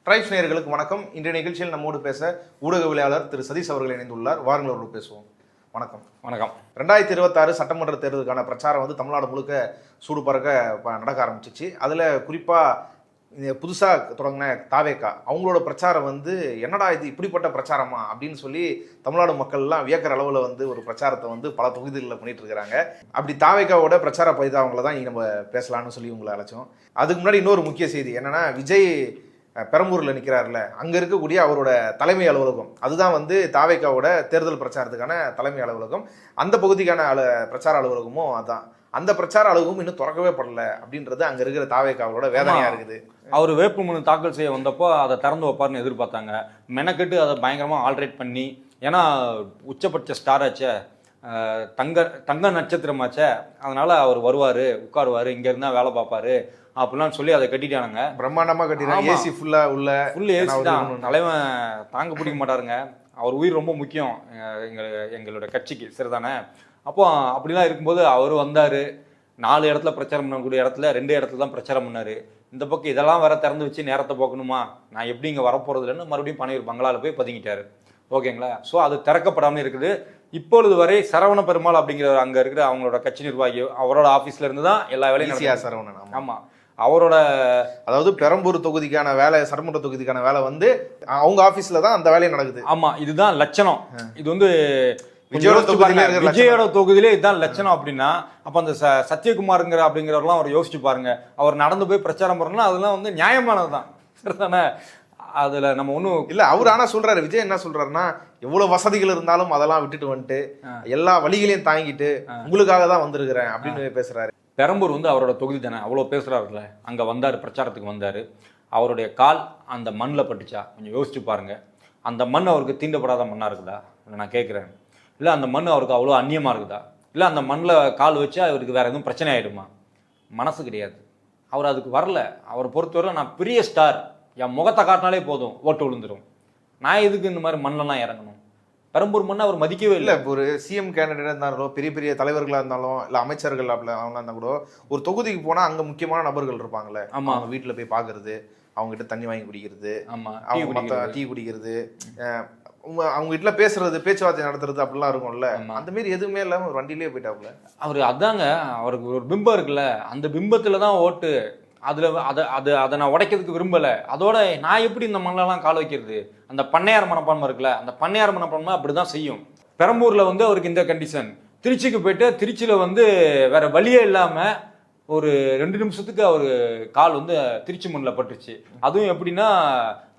Tribes நேயர்களுக்கு வணக்கம். இன்றைய நிகழ்ச்சியில் நம்மோடு பேச ஊடகவியலாளர் திரு சதீஷ் அவர்கள் இணைந்துள்ளார். வாருங்கள் அவரோடு பேசுவோம். வணக்கம். வணக்கம். 2026 சட்டமன்ற தேர்தலுக்கான பிரச்சாரம் தமிழ்நாடு முழுக்க சூடு பறக்க நடக்க ஆரம்பிச்சிச்சு. அதில் குறிப்பாக புதுசாக தொடங்கின தாவேக்கா அவங்களோட பிரச்சாரம் என்னடா இது இப்படிப்பட்ட பிரச்சாரமா அப்படின்னு சொல்லி தமிழ்நாடு மக்கள்லாம் வியக்கிற அளவில் ஒரு பிரச்சாரத்தை பல தொகுதிகளில் பண்ணிட்டு இருக்கிறாங்க. அப்படி தாவேக்காவோட பிரச்சார பயிதாவங்களை தான் நம்ம பேசலாம்னு சொல்லி உங்களை அழைச்சோம். அதுக்கு முன்னாடி இன்னொரு முக்கிய செய்தி என்னன்னா, விஜய் பெரம்பூரில் நிற்கிறார்ல, அங்கே இருக்கக்கூடிய அவரோட தலைமை அலுவலகம் அதுதான் தாவேக்காவோட தேர்தல் பிரச்சாரத்துக்கான தலைமை அலுவலகம். அந்த பகுதிக்கான பிரச்சார அலுவலகமும் அதான். அந்த பிரச்சார அலுவலகம் இன்னும் திறக்கவே படல அப்படின்றது அங்கே இருக்கிற தாவேக்காவோட வேதனையாக இருக்குது. அவர் வேட்புமனு தாக்கல் செய்ய வந்தப்போ அதை திறந்து வைப்பார்னு எதிர்பார்த்தாங்க. மெனக்கெட்டு அதை பயங்கரமாக ஆல்ட்ரேட் பண்ணி, ஏன்னா உச்சபட்ச ஸ்டார் ஆச்சே, தங்க நட்சத்திரமாச்சே, அதனால அவர் வருவார், உட்காருவார், இங்கே இருந்தால் வேலை பார்ப்பாரு அப்படிலாம் சொல்லி அதை கட்டிட்டானுங்க. பிரம்மாண்டமாக கட்டிட்டாங்க. ஏசி ஃபுல்லாக ஃபுல் ஏசி தான். தலைவன் தாங்க பிடிக்க மாட்டாருங்க. அவர் உயிர் ரொம்ப முக்கியம் எங்களோட கட்சிக்கு, சரிதானே? அப்போ அப்படிலாம் இருக்கும்போது அவர் வந்தார். 4 இடத்துல பிரச்சாரம் பண்ணக்கூடிய இடத்துல 2 இடத்துல தான் பிரச்சாரம் பண்ணார். இந்த பக்கம் இதெல்லாம் வேற திறந்து வச்சு நேரத்தை போக்கணுமா, நான் எப்படி இங்கே வரப்போகிறது இல்லைன்னு மறுபடியும் பனையூர் பங்களாவில் போய் பதுங்கிட்டார். ஓகேங்களா? ஸோ அது திறக்கப்படாமல் இருக்குது. இப்பொழுது வரை சரவண பெருமாள் அப்படிங்கிறவர் அங்கே இருக்கிற அவங்களோட கட்சி நிர்வாகி, அவரோட ஆஃபீஸ்ல இருந்து தான் எல்லா வேலையும். சரவணன். ஆமாம், அவரோட அதாவது பெரம்பூர் தொகுதிக்கான வேலை, சட்டமன்ற தொகுதிக்கான வேலை அவங்க ஆபீஸ்ல தான் அந்த வேலையை நடக்குது. ஆமா, இதுதான் லட்சணம். இது விஜயோட தொகுதியிலே இதுதான் லட்சணம். அப்படின்னா அப்ப அந்த சத்யகுமாருங்கிற அப்படிங்கிறவர்லாம் அவர் யோசிச்சு பாருங்க. அவர் நடந்து போய் பிரச்சாரம் பண்ணலாம், அதெல்லாம் நியாயமானதுதான், சரிதானே? அதுல நம்ம ஒண்ணும் இல்ல. அவர் ஆனா சொல்றாரு, விஜய் என்ன சொல்றாருன்னா, எவ்வளவு வசதிகள் இருந்தாலும் அதெல்லாம் விட்டுட்டு வந்துட்டு எல்லா வழிகளையும் தாங்கிட்டு உங்களுக்காக தான் வந்திருக்கிறேன் அப்படின்னு பேசுறாரு. பெரம்பூர் அவரோட தொகுதி தானே, அவ்வளோ பேசுகிறாருல்ல. அங்கே வந்தார், பிரச்சாரத்துக்கு வந்தார். அவருடைய கால் அந்த மண்ணில் பட்டுச்சா? கொஞ்சம் யோசிச்சு பாருங்க. அந்த மண் அவருக்கு தீண்டப்படாத மண்ணாக இருக்குதா? இல்லை, நான் கேட்குறேன். இல்லை அந்த மண் அவருக்கு அவ்வளோ அந்நியமாக இருக்குதா? இல்லை அந்த மண்ணில் கால் வச்சா அவருக்கு வேறு எதுவும் பிரச்சனை ஆகிடுமா? மனசு கிடையாது. அவர் அதுக்கு வரல. அவரை பொறுத்தவரை நான் பெரிய ஸ்டார், என் முகத்தை காட்டினாலே போதும் ஓட்டு விழுந்துடும், நான் எதுக்கு இந்த மாதிரி மண்ணெல்லாம் இறங்கணும்? பெரம்பூர் மண்ணை அவர் மதிக்கவே இல்லை. ஒரு சிஎம் கேண்டிடேட் இருந்தாலும், பெரிய பெரிய தலைவர்களாக இருந்தாலும், இல்லை அமைச்சர்கள் அவங்களா இருந்தால் கூட ஒரு தொகுதிக்கு போனால் அங்கே முக்கியமான நபர்கள் இருப்பாங்களே. ஆமாம், அவங்க வீட்டில் போய் பார்க்கறது, அவங்ககிட்ட தண்ணி வாங்கி குடிக்கிறது, ஆமாம், டீ குடிக்கிறது, அவங்க வீட்டில் பேசுறது, பேச்சுவார்த்தை நடத்துறது அப்படிலாம் இருக்கும்ல. அந்த மாரி எதுவுமே இல்லாமல் ஒரு வண்டியிலே போயிட்டாப்புல. அவர் அதாங்க, அவருக்கு ஒரு பிம்பம் இருக்குல்ல, அந்த பிம்பத்தில் தான் ஓட்டு. அதை நான் உடைக்கிறதுக்கு விரும்பலை. அதோட நான் எப்படி இந்த மண்ணெல்லாம் கால் வைக்கிறது? அந்த பண்ணையார் மனப்பான்மை இருக்குல்ல, அந்த பண்ணையார் மனப்பான்மை அப்படிதான் செய்யும். பெரம்பூர்ல அவருக்கு இந்த கண்டிஷன். திருச்சிக்கு போயிட்டு திருச்சியில வேற வழியே இல்லாம ஒரு 2 நிமிஷத்துக்கு அவரு கால் திருச்சி மண்ணில் பட்டுச்சு. அதுவும் எப்படின்னா,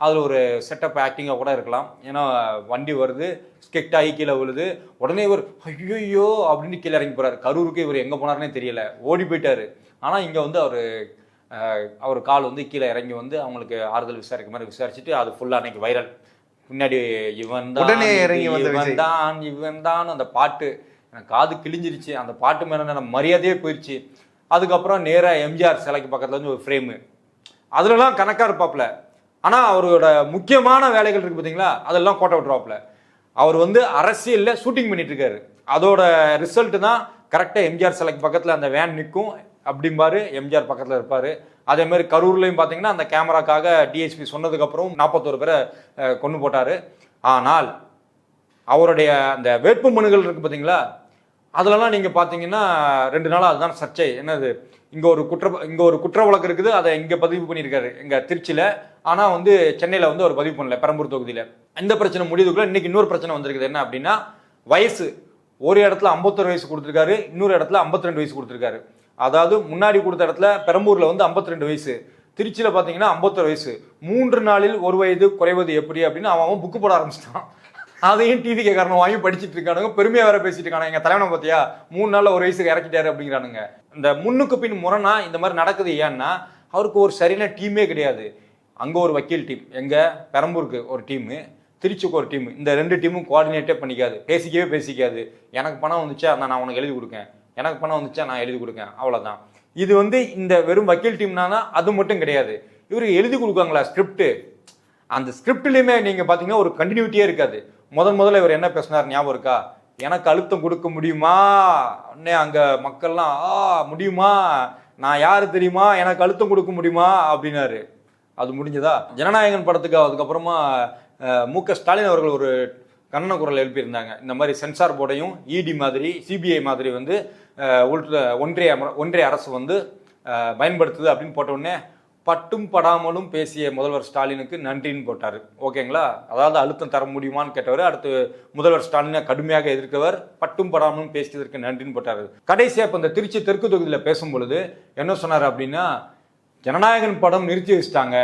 அதுல ஒரு செட்டப் ஆக்டிங்கா கூட இருக்கலாம். ஏன்னா வண்டி வருது, ஸ்கெட் ஆகி கீழே விழுது, உடனே இவர் ஐயோ அப்படின்னு கீழே இறங்கி போறாரு. கரூருக்கு இவர் எங்க போனாருன்னே தெரியல, ஓடி போயிட்டாரு. ஆனா இங்க அவர் கால் கீழே இறங்கி அவங்களுக்கு ஆறுதல் விசாரிக்க மாதிரி விசாரிச்சுட்டு அது ஃபுல்லா அன்னைக்கு வைரல். பின்னாடி இவன் தான் அந்த பாட்டு எனக்கு காது கிழிஞ்சிருச்சு. அந்த பாட்டு மேல மரியாதையே போயிடுச்சு. அதுக்கப்புறம் நேராக எம்ஜிஆர் சிலைக்கு பக்கத்துல ஒரு ஃப்ரேமு, அதுலலாம் கணக்கா இருப்பாப்ல. ஆனா அவரோட முக்கியமான வேலைகள் இருக்கு பார்த்தீங்களா, அதெல்லாம் கோட்டை விட்டுருவாப்ல. அவர் அரசியல்ல ஷூட்டிங் பண்ணிட்டு இருக்காரு. அதோட ரிசல்ட் தான் கரெக்டா எம்ஜிஆர் சிலைக்கு பக்கத்துல அந்த வேன் நிற்கும் அப்படிம்பாரு, எம்ஜிஆர் பக்கத்தில் இருப்பார். அதே மாதிரி கரூர்லையும் பார்த்தீங்கன்னா அந்த கேமராக்காக டிஎஸ்பி சொன்னதுக்கப்புறம் 41 பேரை கொண்டு போட்டார். ஆனால் அவருடைய அந்த வேட்பு மனுகள் இருக்குது பார்த்தீங்களா, அதிலலாம் நீங்கள் பார்த்தீங்கன்னா 2 நாளாக அதுதான் சர்ச்சை. என்னது, இங்கே ஒரு குற்ற வழக்கு இருக்குது, அதை இங்கே பதிவு பண்ணியிருக்காரு எங்கள் திருச்சியில். ஆனால் சென்னையில் அவர் பதிவு பண்ணல, பெரம்பூர் தொகுதியில். இந்த பிரச்சனை முடிவுக்குள்ள இன்னைக்கு இன்னொரு பிரச்சனை வந்திருக்குது. என்ன அப்படின்னா, வயசு ஒரு இடத்துல 51 வயசு கொடுத்துருக்காரு, இன்னொரு இடத்துல 52 வயசு கொடுத்துருக்காரு. அதாவது முன்னாடி கொடுத்த இடத்துல பெரம்பூர்ல 52 வயசு, திருச்சியில பாத்தீங்கன்னா 51 வயசு. 3 நாளில் 1 வயது குறைவது எப்படி அப்படின்னு அவன் புக்கு போட ஆரம்பிச்சிட்டான். அதையும் டிவி காரணம் வாங்கி படிச்சுட்டு இருக்கானுங்க, பெருமையா வேற பேசிட்டு இருக்காங்க. எங்க தலைவனை பார்த்தியா 3 நாள்ல 1 வயசுக்கு இறக்கிட்டாரு அப்படிங்கிறானுங்க. இந்த முன்னுக்கு பின் முரணா இந்த மாதிரி நடக்குது. ஏன்னா அவருக்கு ஒரு சரியான டீமே கிடையாது. அங்க ஒரு வக்கீல் டீம், எங்க பெரம்பூருக்கு ஒரு டீமு, திருச்சிக்கு ஒரு டீம். இந்த 2 டீமும் கோஆர்டினேட்டே பண்ணிக்காது, பேசிக்காது. எனக்கு பணம் வந்துச்சா நான் உனக்கு எழுதி கொடுக்கேன், எனக்கு பணம் வந்துச்சா நான் எழுதி கொடுக்கேன், அவ்வளவுதான். இது இந்த வெறும் வக்கீல் டீம்னா அது மட்டும் கிடையாது. இவருக்கு எழுதி கொடுக்காங்களா ஸ்கிரிப்ட், அந்த ஸ்கிரிப்ட்லயுமே நீங்க பாத்தீங்கன்னா ஒரு கண்டினியூட்டியே இருக்காது. முதல்ல இவர் என்ன பேசினார் ஞாபகம் இருக்கா? எனக்கு அழுத்தம் கொடுக்க முடியுமா, அங்க மக்கள்லாம் முடியுமா, நான் யாரு தெரியுமா, எனக்கு அழுத்தம் கொடுக்க முடியுமா அப்படின்னாரு. அது முடிஞ்சதா? ஜனநாயகன் படத்துக்கு அதுக்கப்புறமா மு.க. ஸ்டாலின் அவர்கள் ஒரு கண்டன குரல் எழுப்பியிருந்தாங்க. இந்த மாதிரி சென்சார் போர்டையும் இடி மாதிரி சிபிஐ மாதிரி வந்து ஒன்றிய அரசு வந்து பயன்படுத்துது அப்படின்னு போட்ட உடனே பட்டும் படாமலும் பேசிய முதல்வர் ஸ்டாலினுக்கு நன்றின்னு போட்டார். ஓகேங்களா? அதாவது அழுத்தம் தர முடியுமான்னு கேட்டவர். அடுத்து முதல்வர் ஸ்டாலினை கடுமையாக எதிர்க்கவர் பட்டும் படாமலும் பேசியதற்கு நன்றின்னு போட்டார். கடைசியாக இப்போ இந்த திருச்சி தெற்கு தொகுதியில் பேசும்பொழுது என்ன சொன்னார் அப்படின்னா, ஜனநாயகன் படம் நிறுத்தி வச்சுட்டாங்க,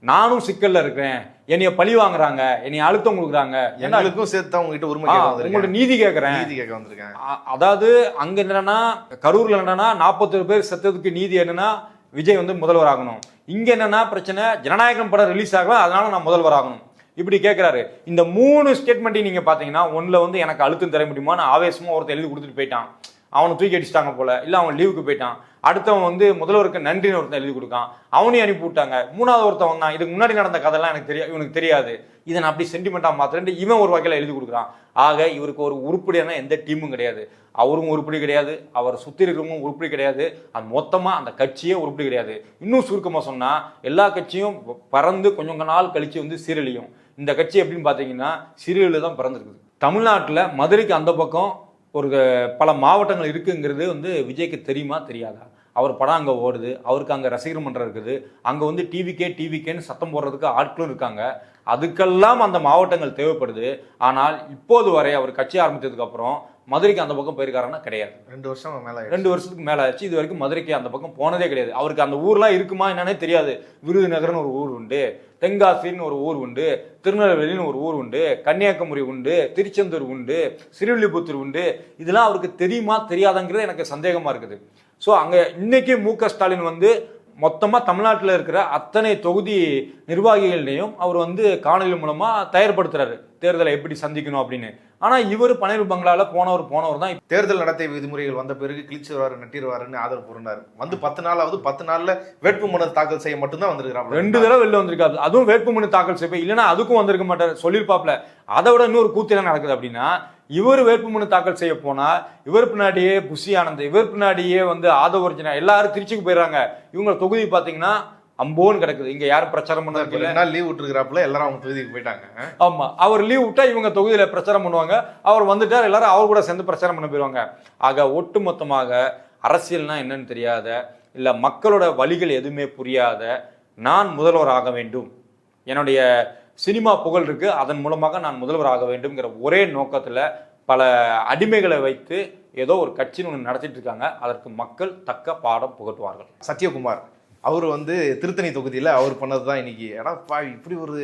நானும் சிக்கல்ல இருக்கிறேன், என்னைய பழி வாங்குறாங்க, என்னைய அழுத்தம் கொடுக்குறாங்க, எங்களுக்கும் சேர்த்து உங்ககிட்ட உரிமை உங்கள்ட்ட நீதி கேட்கறேன். அதாவது அங்க என்னன்னா கரூர்ல என்னன்னா 40 பேர் செத்ததுக்கு நீதி என்னன்னா விஜய் வந்து முதல்வர் ஆகணும். இங்க என்னன்னா பிரச்சனை, ஜனநாயகம் படம் ரிலீஸ் ஆகலாம், அதனால நான் முதல்வர் ஆகணும் இப்படி கேட்கிறாரு. இந்த 3 ஸ்டேட்மெண்ட்டையும் நீங்க பாத்தீங்கன்னா, ஒன்னுல வந்து எனக்கு அழுத்தம் தர முடியுமான்னு ஆவேசமா ஒருத்தர் எழுதி கொடுத்துட்டு போயிட்டான், அவனை தூக்கி அடிச்சிட்டாங்க போல, இல்ல அவன் லீவுக்கு போயிட்டான். அடுத்தவன் வந்து முதல்வருக்கு நன்றின்னு ஒருத்தன் எழுதி கொடுக்கான், அவனையும் அனுப்பி விட்டாங்க. 3வது ஒருத்தன் வந்தான், இதுக்கு முன்னாடி நடந்த கதையெல்லாம் இவனுக்கு தெரியாது, இதை நான் அப்படி சென்டிமெண்டா மாத்திரண்டு இவன் ஒரு வகையில எழுதி கொடுக்குறான். ஆக இவருக்கு ஒரு உருப்படியான எந்த டீமும் கிடையாது, அவரும் உருப்படி கிடையாது, அவர் சுத்தி இருக்கிறவங்களும் உருப்படி கிடையாது, அது மொத்தமா அந்த கட்சியே உருப்படி கிடையாது. இன்னும் சுருக்கமா சொன்னா எல்லா கட்சியும் பறந்து கொஞ்சம் நாள் கழிச்சு வந்து சீரழியும். இந்த கட்சி எப்படின்னு பாத்தீங்கன்னா சீரழில தான் பிறந்திருக்குது. தமிழ்நாட்டுல மதுரைக்கு அந்த பக்கம் ஒரு பல மாவட்டங்கள் இருக்குங்கிறது வந்து விஜய்க்கு தெரியுமா தெரியாதா? அவர் படம் அங்கே ஓடுது, அவருக்கு அங்கே ரசிகர் மன்றம் இருக்குது, அங்கே வந்து டிவிக்கேன்னு சத்தம் போடுறதுக்கு ஆட்களும் இருக்காங்க, அதுக்கெல்லாம் அந்த மாவட்டங்கள் தேவைப்படுது. ஆனால் இப்போது வரை அவர் கட்சி ஆரம்பித்ததுக்கு அப்புறம் மதுரைக்கு அந்த பக்கம் போயிருக்காருன்னா கிடையாது. 2 வருஷத்துக்கு மேல ஆச்சு. இது வரைக்கும் மதுரைக்கு அந்த பக்கம் போனதே கிடையாது. அவருக்கு அந்த ஊர்லாம் இருக்குமா என்னன்னே தெரியாது. விருதுநகர்னு ஒரு ஊர் உண்டு, தென்காசின்னு ஒரு ஊர் உண்டு, திருநெல்வேலின்னு ஒரு ஊர் உண்டு, கன்னியாகுமரி உண்டு, திருச்செந்தூர் உண்டு, சிறுவில்லிபுத்தூர் உண்டு. இதெல்லாம் அவருக்கு தெரியுமா தெரியாதுங்கிறது எனக்கு சந்தேகமா இருக்குது. ஸோ அங்கே இன்னைக்கு மு.க. ஸ்டாலின் வந்து மொத்தமாக தமிழ்நாட்டில் இருக்கிற அத்தனை தொகுதி நிர்வாகிகளையும் அவர் வந்து காணொலி மூலமா தயார்படுத்துறாரு, தேர்தலை எப்படி சந்திக்கணும் அப்படின்னு. ஆனா இவர் பன்னீர் பங்களால போனவர் தான். தேர்தல் நடத்தை விதிமுறைகள் வந்த பிறகு கிழிச்சுவாரு நட்டிடுவாருன்னு ஆதரவு கூறினார். வந்து 10 நாளாவது 10 நாள்ல வேட்புமனு தாக்கல் செய்ய மட்டும்தான் வந்திருக்கிறாங்க. 2 தடவை வெளில வந்திருக்காரு. அதுவும் வேட்புமனு தாக்கல் செய்ய இல்லைன்னா அதுக்கும் வந்திருக்க மாட்டார், சொல்லியிருப்பாப்ல. அதை விட இன்னொரு கூத்து என்ன நடக்குது அப்படின்னா, இவர் வேட்புமனு தாக்கல் செய்ய போனா இவர் பின்னாடியே புஷி ஆனந்த், இவர் பின்னாடியே வந்து ஆதவர்ஜனா எல்லாரும் திருச்சிக்கு போயிடுறாங்க. இவங்க தொகுதி பாத்தீங்கன்னா அம்போன்னு கிடக்குது. இங்க யாரும் பிரச்சாரம் பண்ண லீவ் விட்டுருக்காப்புல, எல்லாரும் அவங்க தொகுதிக்கு போயிட்டாங்க. ஆமா, அவர் லீவ் விட்டா இவங்க தொகுதியில பிரச்சாரம் பண்ணுவாங்க, அவர் வந்துட்டார், எல்லாரும் அவர் கூட சேர்ந்து பிரச்சாரம் பண்ண போயிருவாங்க. ஆக ஒட்டுமொத்தமாக அரசியல்னா என்னன்னு தெரியாத, இல்ல மக்களோட வழிகள் எதுவுமே புரியாத, நான் முதல்வர் ஆக வேண்டும், என்னுடைய சினிமா புகழ் இருக்கு, அதன் மூலமாக நான் முதல்வர் ஆக வேண்டும்ங்கிற ஒரே நோக்கத்துல பல அடிமைகளை வைத்து ஏதோ ஒரு கட்சின்னு ஒன்று நடத்திட்டு இருக்காங்க. அதற்கு மக்கள் தக்க பாடம் புகட்டுவார்கள். சத்யகுமார் அவர் வந்து திருத்தணி தொகுதியில அவர் பண்ணதுதான் இன்னைக்கு இப்படி ஒரு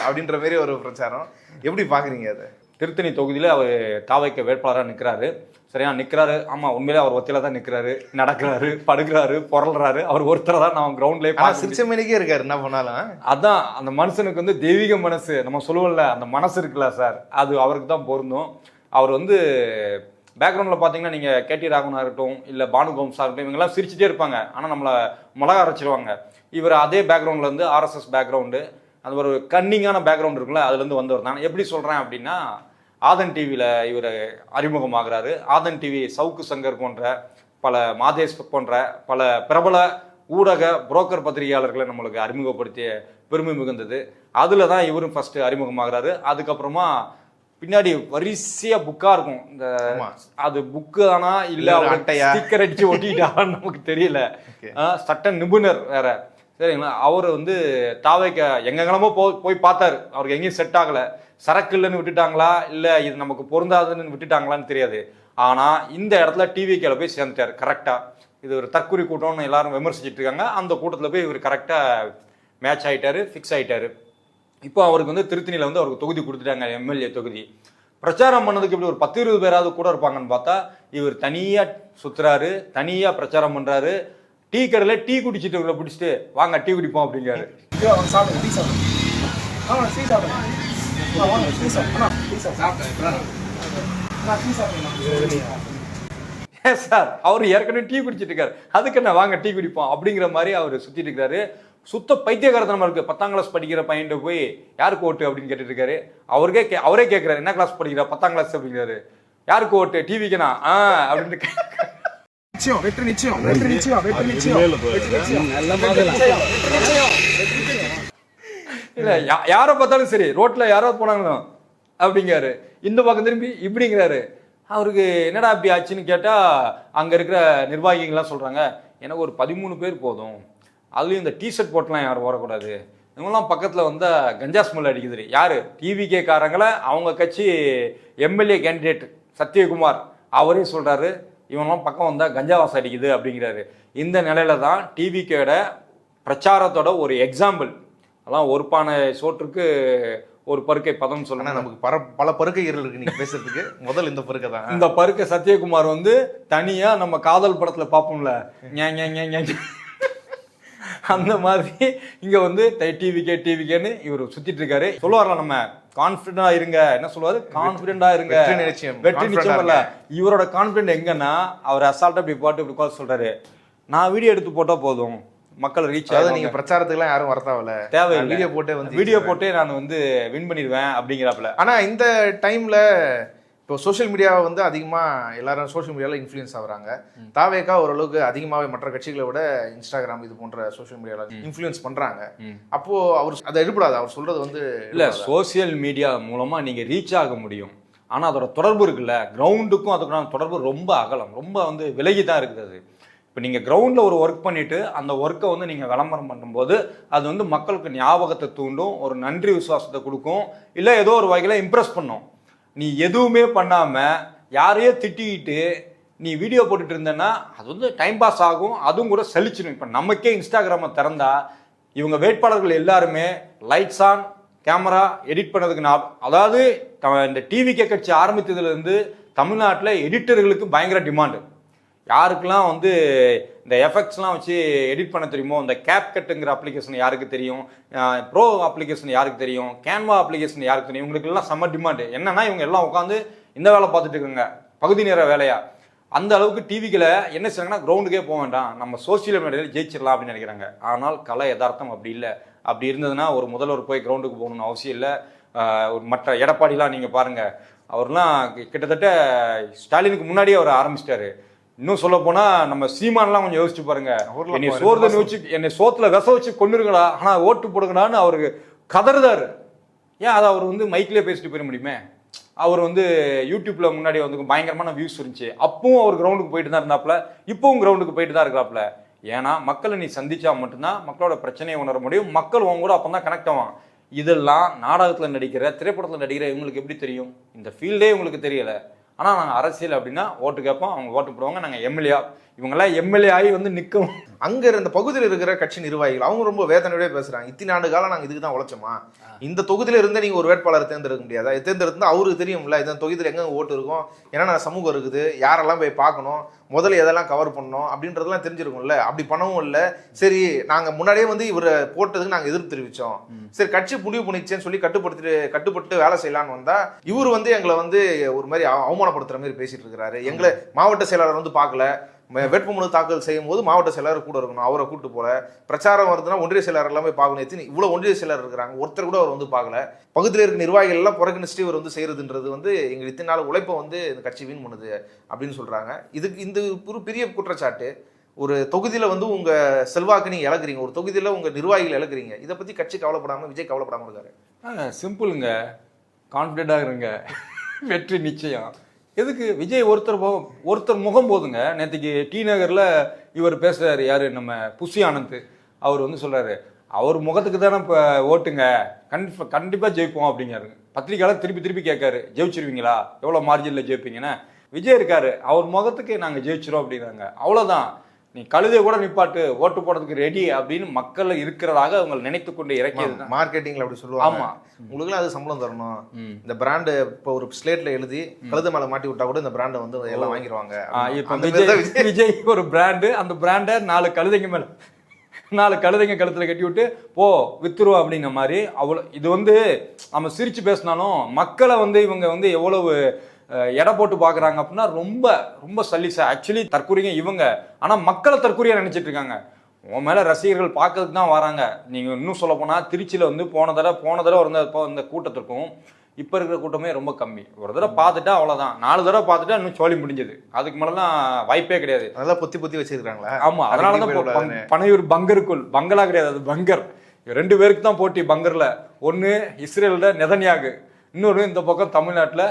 அப்படின்ற மாதிரி ஒரு பிரச்சாரம். எப்படி பாக்குறீங்க அதை? திருத்தணி தொகுதியில அவர் தாவைக்க வேட்பாளராக நிற்கிறாரு. சரியா நிற்கிறாரு. ஆமா, உண்மையிலே அவர் ஒத்தியில தான் நிற்கிறாரு, நடக்கிறாரு, படுக்கிறாரு, பொருள்றாரு. அவர் ஒருத்தர் தான் நான் கிரவுண்ட்லேயே சிரிச்சமேனிக்கே இருக்காரு, என்ன பண்ணாலும். அதான் அந்த மனுஷனுக்கு வந்து தெய்வீக மனசு நம்ம சொல்லுவோம்ல, அந்த மனசு இருக்குல்ல சார், அது அவருக்கு தான் பொருந்தும். அவர் வந்து பேக்ரவுண்டில் பார்த்தீங்கன்னா நீங்கள் கேடி ராகவனாக இருக்கட்டும், இல்லை பானு கோம்ஸாக இருக்கட்டும், இவங்கெல்லாம் சிரிச்சுட்டே இருப்பாங்க, ஆனால் நம்மளை மிளகா அரைச்சிடுவாங்க. இவர் அதே பேக்ரவுண்டில் வந்து ஆர்எஸ்எஸ் பேக்ரவுண்டு, அது ஒரு கன்னிங்கான பேக்ரவுண்ட் இருக்குல்ல, அதுலேருந்து வந்தவர் தான். எப்படி சொல்கிறேன் அப்படின்னா, ஆதன் டிவியில் இவர் அறிமுகமாகிறாரு. ஆதன் டிவி சவுக்கு சங்கர் போன்ற பல மாதேஷ் போன்ற பல பிரபல ஊடக புரோக்கர் பத்திரிகையாளர்களை நம்மளுக்கு அறிமுகப்படுத்திய பெருமை மிகுந்தது. அதில் தான் இவரும் ஃபர்ஸ்ட் அறிமுகமாகிறாரு. அதுக்கப்புறமா பின்னாடி வரிசையா புக்கா இருக்கும். இந்த அது புக்கு தானா இல்ல ஸ்டிக்கர் அடிச்சு ஒட்டிட்டான்னு நமக்கு தெரியல. சட்ட நிபுணர் வேற, சரிங்களா? அவர் வந்து தாவைக்க எங்கெங்கெல்லாமோ போய் பார்த்தாரு, அவருக்கு எங்கேயும் செட் ஆகல. சரக்கு இல்லைன்னு விட்டுட்டாங்களா, இல்ல இது நமக்கு பொருந்தாதுன்னு விட்டுட்டாங்களான்னு தெரியாது. ஆனா இந்த இடத்துல டிவிக்கேல போய் சேர்ந்துட்டாரு கரெக்டா. இது ஒரு தற்கொலை கூட்டம்னு எல்லாரும் விமர்சிச்சுட்டு இருக்காங்க. அந்த கூட்டத்துல போய் இவர் கரெக்டா மேட்ச் ஆயிட்டாரு, ஃபிக்ஸ் ஆயிட்டாரு. இப்போ அவருக்கு வந்து திருத்தணியில வந்து அவருக்கு தொகுதி கொடுத்துட்டாங்க, எம்எல்ஏ தொகுதி. பிரச்சாரம் பண்ணதுக்கு இப்படி ஒரு 10-20 பேராவது கூட இருப்பாங்கன்னு பார்த்தா இவர் தனியா சுத்துறாரு, தனியா பிரச்சாரம் பண்றாரு. டீ கடையில் டீ குடிச்சிட்டு பிடிச்சிட்டு வாங்க டீ குடிப்போம் அப்படிங்காரு. சார் அவர் ஏற்கனவே டீ குடிச்சிட்டு இருக்காரு, அதுக்கு என்ன வாங்க டீ குடிப்போம் அப்படிங்கிற மாதிரி அவர் சுத்திட்டு இருக்காரு. சுத்த பைத்தியகாரத்தனமா இருக்கு. 10ஆம் கிளாஸ் படிக்கிற பையன் போய் யாருக்கு ஓட்டு அப்படின்னு கேட்டுட்டு இருக்காரு. அவரே கேட்கிறாரு, என்ன கிளாஸ் படிக்கிற? 10ஆம் கிளாஸ் அப்படிங்கிறாரு. யாருக்கு ஓட்டு? டிவிக்குனா அப்படின்னு நிச்சயம், வெற்றி நிச்சயம், வெற்றி நிச்சயம், வெற்றி நிச்சயம், வெற்றி நிச்சயம், வெற்றி நிச்சயம், வெற்றி நிச்சயம். இல்ல யாரை பார்த்தாலும் சரி, ரோட்ல யாராவது போனாங்களும் அப்படிங்கிறாரு, இந்த பக்கம் திரும்பி இப்படிங்கிறாரு. அவருக்கு என்னடா அப்படி ஆச்சுன்னு கேட்டா அங்க இருக்கிற நிர்வாகிகள்லாம் சொல்றாங்க, எனக்கு ஒரு 13 பேர் போதும், அதுலயும் இந்த டிஷர்ட் போட்டுலாம் யாரும் வரக்கூடாது, இவங்கெல்லாம் பக்கத்தில் வந்து கஞ்சா ஸ்மெல் அடிக்குது. யாரு? டிவிகே காரங்களை அவங்க கட்சி எம்எல்ஏ கேண்டிடேட் சத்யகுமார் அவரே சொல்றாரு, இவங்கெல்லாம் பக்கம் வந்தால் கஞ்சா வாசம் அடிக்குது அப்படிங்கிறாரு. இந்த நிலையில தான் டிவிகேட பிரச்சாரத்தோட ஒரு எக்ஸாம்பிள். அதான் ஒரு பானை சோற்றுக்கு ஒரு பருக்கை பதம் சொல்லணும். நமக்கு பல பருக்கைகள் இருக்கு நீங்க பேசுறதுக்கு. முதல் இந்த பருக்கை தான். இந்த பருக்கை சத்யகுமார் வந்து தனியா நம்ம காதல் படத்துல பார்ப்போம்ல, அந்த மாதிரி இங்க வந்து டிவிகேன்னு இவர் சுத்திட்டு இருக்காரு. சொல்லுவார்ல, நம்ம கான்பிடண்டா இருங்க, என்ன சொல்லுவாரு, கான்பிடண்டா இருங்க, வெற்றி நிச்சயம் இல்ல. இவரோட கான்பிடன்ட் எங்கன்னா அவர் அசால்ட்டா இப்படி போட்டு இப்படி சொல்றாரு, நான் வீடியோ எடுத்து போட்டா போதும் மக்கள் ரீச் ஆகுது, நீங்க பிரச்சாரத்துக்குலாம் யாரும் வரத்தாவல, தேவையில்லை, வீடியோ போட்டே நான் வந்து வின் பண்ணிடுவேன் அப்படிங்கிறாப்புல. ஆனா இந்த டைம்ல இப்போ சோஷியல் மீடியாவை வந்து அதிகமா எல்லாரும் சோஷியல் மீடியால இன்ஃப்ளூயன்ஸ் ஆகுறாங்க. தாவேகா ஓரளவுக்கு அதிகமாவே மற்ற கட்சிகளை விட இன்ஸ்டாகிராம் இது போன்ற சோஷியல் மீடியால இன்ஃப்ளூயன்ஸ் பண்றாங்க. அப்போ அவர் அதை எடுப்படாது. அவர் சொல்றது வந்து இல்ல, சோசியல் மீடியா மூலமா நீங்க ரீச் ஆக முடியும், ஆனா அதோட தொடர்பு இருக்குல்ல, கிரவுண்டுக்கும் அதுக்கான தொடர்பு ரொம்ப அகலம், ரொம்ப வந்து விலகி தான் இருக்குது. அது இப்போ நீங்கள் கிரவுண்டில் ஒரு ஒர்க் பண்ணிவிட்டு அந்த ஒர்க்கை வந்து நீங்கள் விளம்பரம் பண்ணும்போது அது வந்து மக்களுக்கு ஞாபகத்தை தூண்டும், ஒரு நன்றி விசுவாசத்தை கொடுக்கும், இல்லை ஏதோ ஒரு வகையில் இம்ப்ரெஸ் பண்ணும். நீ எதுவுமே பண்ணாமல் யாரையோ திட்டிக்கிட்டு நீ வீடியோ போட்டுட்டு இருந்தேன்னா அது வந்து டைம் பாஸ் ஆகும், அதுவும் கூட செழிச்சிடும். இப்போ நமக்கே இன்ஸ்டாகிராமை திறந்தா இவங்க வேட்பாளர்கள் எல்லாருமே லைட்ஸ் ஆன் கேமரா எடிட் பண்ணதுக்கு அதாவது இந்த டிவிகே கட்சி ஆரம்பித்ததுலேருந்து தமிழ்நாட்டில் எடிட்டர்களுக்கு பயங்கர டிமாண்டு. யாருக்கெல்லாம் வந்து இந்த எஃபெக்ட்ஸ்லாம் வச்சு எடிட் பண்ண தெரியுமோ, இந்த கேப்கட்டுங்கிற அப்ளிகேஷன் யாருக்கு தெரியும், ப்ரோ அப்ளிகேஷன் யாருக்கு தெரியும், கேன்வா அப்ளிகேஷன் யாருக்கு தெரியும், இவங்களுக்கெல்லாம் செம்ம டிமாண்டு. என்னன்னா இவங்க எல்லாம் உட்காந்து இந்த வேலை பார்த்துட்டு இருக்காங்க, பகுதி நேர வேலையா. அந்த அளவுக்கு டிவிக்கில் என்ன செய்றாங்கன்னா, கிரவுண்டுக்கே போக வேண்டாம், நம்ம சோசியல் மீடியாவில் ஜெயிச்சிடலாம் அப்படின்னு நினைக்கிறாங்க. ஆனால் கலை யதார்த்தம் அப்படி இல்லை. அப்படி இருந்ததுன்னா ஒரு முதல்வர் போய் கிரவுண்டுக்கு போகணும்னு அவசியம் இல்லை. மற்ற எடப்பாடிலாம் நீங்கள் பாருங்கள், அவர்லாம் கிட்டத்தட்ட ஸ்டாலினுக்கு முன்னாடியே அவர் ஆரம்பிச்சிட்டாரு. இன்னும் சொல்ல போனா நம்ம சீமான்லாம் கொஞ்சம் யோசிச்சு பாருங்க, என்னை சோறு தண்ணி வச்சு என்னை சோத்துல விச வச்சு கொண்டுருக்கடா, ஆனா ஓட்டு போடுங்கடான்னு அவருக்கு கதறுதாரு. ஏன் அதை அவர் வந்து மைக்லேயே பேசிட்டு போயிட முடியுமே? அவர் வந்து யூடியூப்ல முன்னாடி வந்து பயங்கரமான வியூஸ் இருந்துச்சு, அப்பவும் அவர் கிரவுண்டுக்கு போயிட்டு தான் இருந்தாப்புல, இப்பவும் கிரவுண்டுக்கு போயிட்டு தான் இருக்கிறாப்புல. ஏன்னா மக்களை நீ சந்திச்சா மட்டும்தான் மக்களோட பிரச்சனையை உணர முடியும், மக்கள் உங்க கூட அப்பதான் கனெக்ட் ஆவான். இதெல்லாம் நாடகத்துல நடிக்கிற, திரைப்படத்துல நடிக்கிற இவங்களுக்கு எப்படி தெரியும்? இந்த ஃபீல்டே உங்களுக்கு தெரியல. ஆனால் நாங்கள் அரசியல் அப்படின்னா ஓட்டு கேட்போம், அவங்க ஓட்டு போடுவாங்க, நாங்கள் எம்எல்ஏ, இவங்கெல்லாம் எம்எல்ஏ ஆகி வந்து நிற்கும். அங்கே இருந்த பகுதியில் இருக்கிற கட்சி நிர்வாகிகள் அவங்க ரொம்ப வேதனையோட பேசுகிறாங்க. இத்தனை ஆண்டு காலம் நாங்கள் இதுக்கு தான் உழைச்சோமா, இந்த தொகுதியில் இருந்தால் நீங்கள் ஒரு வேட்பாளரை தேர்ந்தெடுக்க முடியாதா? தேர்ந்தெடுத்தா அவருக்கு தெரியும்ல இந்த தொகுதியில் எங்கே ஓட்டு இருக்கும், என்னென்ன சமூகம் இருக்குது, யாரெல்லாம் போய் பார்க்கணும், முதல்ல எதெல்லாம் கவர் பண்ணணும் அப்படின்றதெல்லாம் தெரிஞ்சிருக்கும்ல. அப்படி பண்ணவும் இல்லை. சரி, நாங்கள் முன்னாடியே வந்து இவரை போட்டதுக்கு நாங்கள் எதிர்ப்பு தெரிவித்தோம், சரி கட்சி முடிவு பண்ணிச்சேன்னு சொல்லி கட்டுப்பட்டு வேலை செய்யலான்னு வந்தால் இவர் வந்து எங்களை வந்து ஒரு மாதிரி அவமானப்படுத்துகிற மாதிரி பேசிட்டு இருக்கிறாரு. எங்களை மாவட்ட செயலாளர் வந்து பார்க்கல, வேட்புமனு தாக்கல் செய்யும் போது மாவட்ட செயலாளர் கூட இருக்கணும், அவரை கூட்டு போல. பிரச்சாரம் வருதுன்னா ஒன்றிய செயலாளர் எல்லாமே பார்க்கணும். எத்தனை இவ்வளோ ஒன்றிய செயலாளர் இருக்கிறாங்க, ஒருத்தர் கூட அவர் வந்து பார்க்கல. பகுதியில் இருக்க நிர்வாகிகள் எல்லாம் புறக்கணிச்சுட்டு இவர் வந்து செய்யறதுன்றது வந்து எங்களுக்கு இத்தனை நாள் உழைப்பை வந்து இந்த கட்சி வீண் பண்ணுது அப்படின்னு சொல்றாங்க. இதுக்கு இந்த ஒரு பெரிய குற்றச்சாட்டு. ஒரு தொகுதியில வந்து உங்க செல்வாக்கு நீங்க இழக்கிறீங்க, ஒரு தொகுதியில உங்க நிர்வாகிகள் இழக்கிறீங்க. இதை பத்தி கட்சி கவலைப்படாம, விஜய் கவலைப்படாம இருக்காரு. சிம்பிளுங்க, கான்பிடண்டா இருங்க, வெற்றி நிச்சயம். எதுக்கு விஜய் ஒருத்தர் முகம் போதுங்க. நேற்றுக்கு டி நகர்ல இவர் பேசுறாரு, யாரு, நம்ம புஷி ஆனந்த். அவர் வந்து சொல்றாரு, அவர் முகத்துக்கு தானே இப்போ ஓட்டுங்க, கண்டிப்பா ஜெயிப்போம் அப்படிங்காரு. பத்திரிக்கையாளர் திருப்பி கேட்காரு, ஜெயிச்சிருவீங்களா, எவ்வளோ மார்ஜினில் ஜெயிப்பீங்கன்னா, விஜய் இருக்காரு, அவர் முகத்துக்கு நாங்கள் ஜெயிச்சிரும் அப்படிங்கிறாங்க. அவ்வளோதான், நீ கழுதைய கூட நிப்பாட்டு, ஓட்டு போடுறதுக்கு ரெடி அப்படின்னு மக்கள் இருக்கிறதாக அவங்க நினைத்து கொண்டு இறக்கியது. மார்க்கெட்டிங்ல அப்படி சொல்லுவாங்க. ஆமா, உங்களுக்கு அது சம்பளம் தரணும், இந்த பிராண்டு இப்போ ஒரு ஸ்லேட்ல எழுதி கழுத மேல மாட்டி விட்டா கூட இந்த பிராண்டை வந்து எல்லாம் வாங்கிடுவாங்க. இப்போ விஜய் ஒரு பிராண்டு, அந்த பிராண்டை 4 கழுதைங்க கழுத்துல கட்டி விட்டு போ வித்துருவோம் அப்படிங்கிற மாதிரி. அவ்வளோ இது வந்து நம்ம சிரிச்சு பேசினாலும் மக்களை வந்து இவங்க வந்து எவ்வளவு எடை போட்டு பார்க்குறாங்க அப்படின்னா ரொம்ப ரொம்ப சல்லிசா. ஆக்சுவலி தற்கொலைங்க இவங்க, ஆனால் மக்களை தற்கொலையாக நினச்சிட்டு இருக்காங்க. உன் மேலே ரசிகர்கள் பார்க்கறதுக்கு தான் வராங்க. நீங்கள் இன்னும் சொல்ல போனால் திருச்சியில் வந்து போன தடவை இருந்த இந்த கூட்டத்திற்கும் இப்போ இருக்கிற கூட்டமே ரொம்ப கம்மி. ஒரு தடவை பார்த்துட்டா அவ்வளோதான், 4 தடவை பார்த்துட்டா இன்னும் சோழி முடிஞ்சது. அதுக்கு மேலாம் வாய்ப்பே கிடையாது. அதெல்லாம் பொத்தி வச்சிருக்காங்களா? ஆமா, அதனால தான் பனையூர் பங்கருக்குள், பங்களா கிடையாது அது பங்கர். 2 பேருக்கு தான் போட்டி பங்கர்ல. ஒன்று இஸ்ரேலில் நெதன்யாகு, இன்னொரு இந்த பக்கம் தமிழ்நாட்டில்